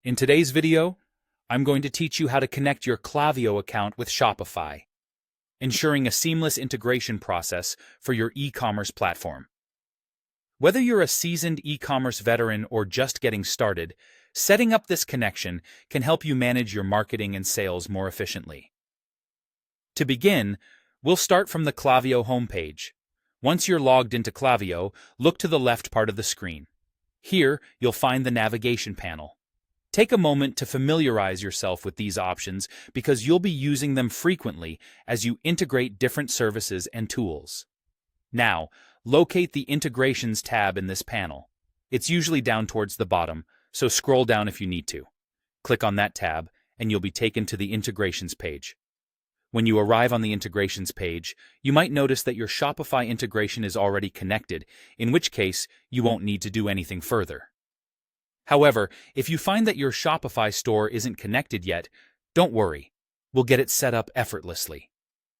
In today's video, I'm going to teach you how to connect your Klaviyo account with Shopify, ensuring a seamless integration process for your e-commerce platform. Whether you're a seasoned e-commerce veteran or just getting started, setting up this connection can help you manage your marketing and sales more efficiently. To begin, we'll start from the Klaviyo homepage. Once you're logged into Klaviyo, look to the left part of the screen. Here, you'll find the navigation panel. Take a moment to familiarize yourself with these options because you'll be using them frequently as you integrate different services and tools. Now, locate the Integrations tab in this panel. It's usually down towards the bottom, so scroll down if you need to. Click on that tab, and you'll be taken to the Integrations page. When you arrive on the Integrations page, you might notice that your Shopify integration is already connected, in which case you won't need to do anything further. However, if you find that your Shopify store isn't connected yet, don't worry. We'll get it set up effortlessly.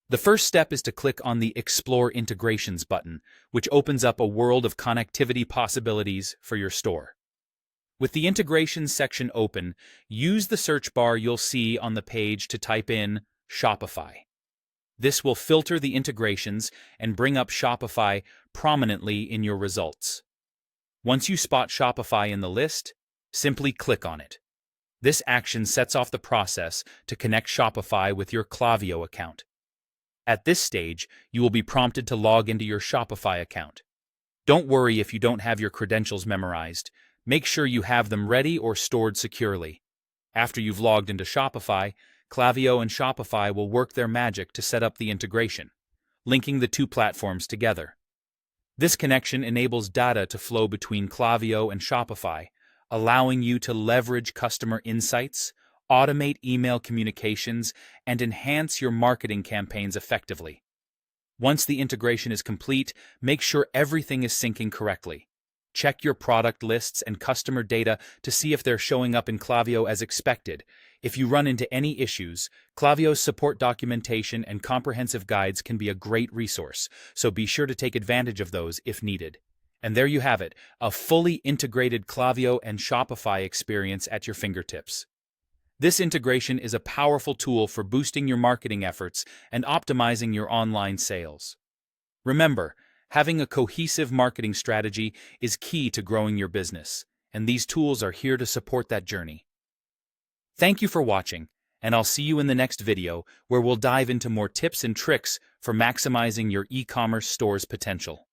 The first step is to click on the Explore Integrations button, which opens up a world of connectivity possibilities for your store. With the Integrations section open, use the search bar you'll see on the page to type in Shopify. This will filter the integrations and bring up Shopify prominently in your results. Once you spot Shopify in the list, simply click on it. This action sets off the process to connect Shopify with your Klaviyo account. At this stage, you will be prompted to log into your Shopify account. Don't worry if you don't have your credentials memorized. Make sure you have them ready or stored securely. After you've logged into Shopify, Klaviyo and Shopify will work their magic to set up the integration, linking the two platforms together. This connection enables data to flow between Klaviyo and Shopify, allowing you to leverage customer insights, automate email communications, and enhance your marketing campaigns effectively. Once the integration is complete, make sure everything is syncing correctly. Check your product lists and customer data to see if they're showing up in Klaviyo as expected. If you run into any issues, Klaviyo's support documentation and comprehensive guides can be a great resource, so be sure to take advantage of those if needed. And there you have it, a fully integrated Klaviyo and Shopify experience at your fingertips. This integration is a powerful tool for boosting your marketing efforts and optimizing your online sales. Remember, having a cohesive marketing strategy is key to growing your business, and these tools are here to support that journey. Thank you for watching, and I'll see you in the next video where we'll dive into more tips and tricks for maximizing your e-commerce store's potential.